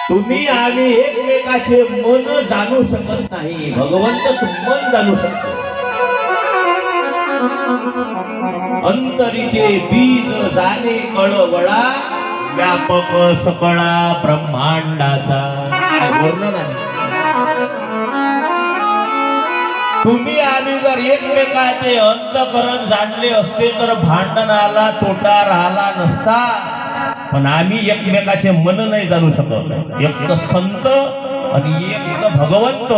तुम्ही आम्ही एकमेकाचे मन जाणू शकत नाही, भगवंतच मन जाणू शकतो. अंतरीचे बीज जाणे कळवळा, व्यापक सकळा ब्रह्मांडाचा. वर्णन आहे. तुम्ही आम्ही जर एकमेकाचे अंतकरण जाणले असते तर भांडणाला तोटा राहिला नसता. पण आम्ही एकमेकाचे मन नाही जाणू शकत. एक तर संत आणि एक तर भगवंत.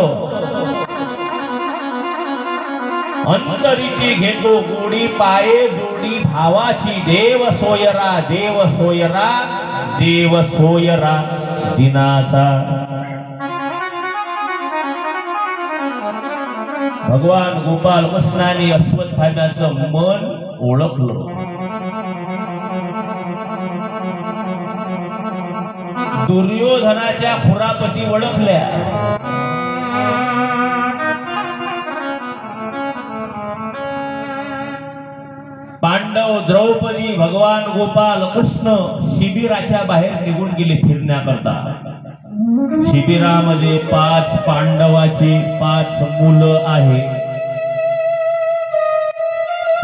अंतरीची घेतो गोडी पाये जोडी भावाची, देव सोयरा देव सोयरा देव सोयरा दिनाचा. भगवान गोपाल कृष्णाने अश्वत्थाम्याचं मन ओळखलं. दुर्योधनाच्या खुरापती ओळखल्या. पांडव द्रौपदी भगवान गोपाल कृष्ण शिबिराच्या बाहेर निघून गेले फिरण्याकरता. शिबिरामध्ये 5 पांडवाची 5 मुलं आहेत.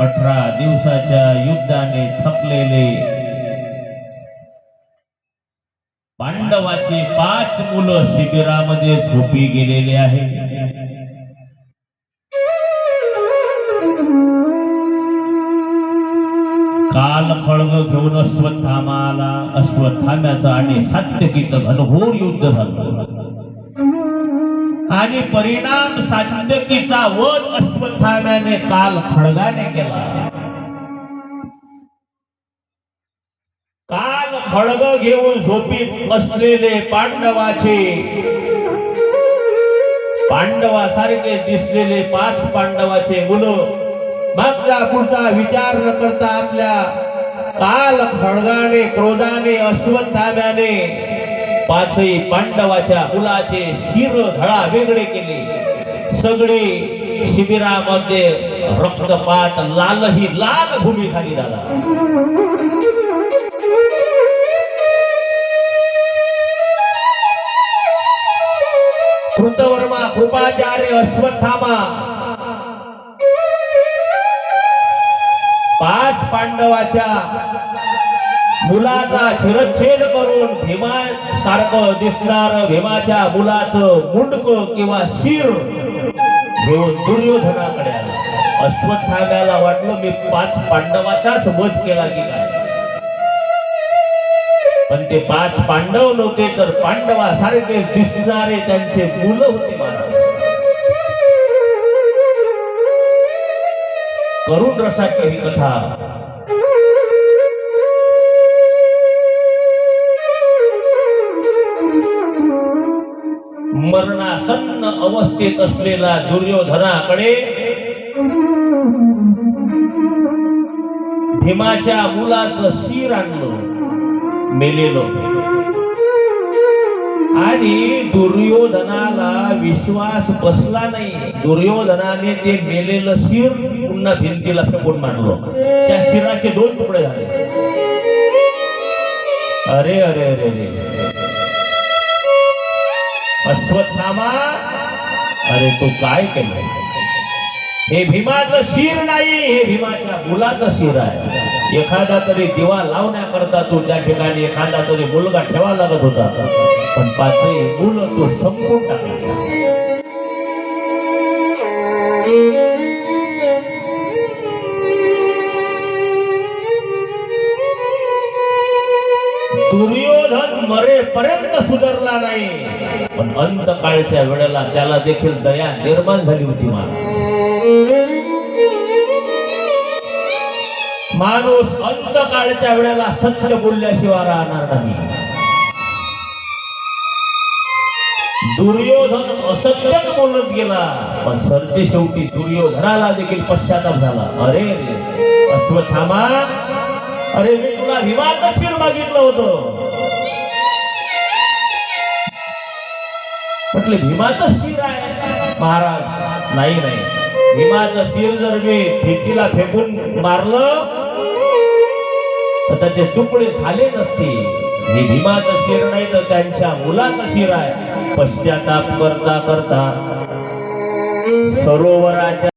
18 दिवसाच्या युद्धाने थकलेले पांडवाची 5 मुलं शिबिरामध्ये झोपी गेलेले आहेत. काल खळग घेऊन अश्वत्थामाला अश्वत्थाम्याचं आणि सात्यकीचं घनघोर युद्ध झालं आणि परिणाम सात्यकीचा वध अश्वत्थाम्याने काल खळगाने केला. काल खळग घेऊन झोपीत असलेले पांडवासारखे दिसलेले 5 पांडवाचे मुलं मागचा पुढचा विचार न करता आपल्या काल खळगाने क्रोधाने अश्वत्थाम्याने 5ही पांडवाच्या मुलाचे शिर धडा वेगळे केले. सगळे शिबिरामध्ये रक्तपात लालही लाल भूमी खाली झाला. कृतवर्मा कृपाचार्य अश्वत्थामा 5 पांडवाच्या मुलाचा शिरच्छेद करून भीमासारखं दिसणार भीमाच्या मुलाचं मुंडक किंवा शिर घेऊन दुर्योधनाकडे आला. अश्वत्थाम्याला वाटलं मी 5 पांडवाचाच वध केला की काय. पण ते 5 पांडव नव्हते तर पांडवासारखे दिसणारे त्यांचे मुलं होते. महाराज करुण रसाची ही कथा. मरणासन्न अवस्थेत असलेला दुर्योधनाकडे भीमाच्या मुलाचं शिर आणलं मेलेलं. आणि दुर्योधनाला विश्वास बसला नाही. दुर्योधनाने ते मेलेलं शिर पुन्हा भिंतीला फेकून मारलं. त्या शिराचे 2 तुकडे झाले. अरे अरे अरे अरे अश्वत्थामा, अरे तू काय केलं? हे भीमाचं शिर नाही, हे भीमाच्या मुलाचं शिर आहे. एखादा तरी दिवा लावण्याकरता तू त्या ठिकाणी एखादा तरी मुलगा ठेवा लागत होता. पण 5ही मुलं तो संपून टाकला. दुर्योधन मरेपर्यंत सुधारला नाही. पण अंतकाळच्या वेळेला त्याला देखील दया निर्माण झाली होती. माणूस अंतकाळच्या वेळेला सत्य बोलल्याशिवाय राहणार नाही. दुर्योधन असत्यच बोलत गेला. पण सरते शेवटी दुर्योधनाला देखील पश्चाताप झाला. अरे अश्वत्थामा, अरे मी तुला भीमाचं शिर मागितलं होतं. म्हटले भीमाचं शिर आहे महाराज. नाही नाही, भीमाचं शिर जर मी भिंतीला फेकून मारलं तर त्याचे तुकडे झाले नसते. हे भीमाचं शिर नाही तर त्यांच्या मुलाचं शिर आहे. पश्चाताप करता करता सरोवराच्या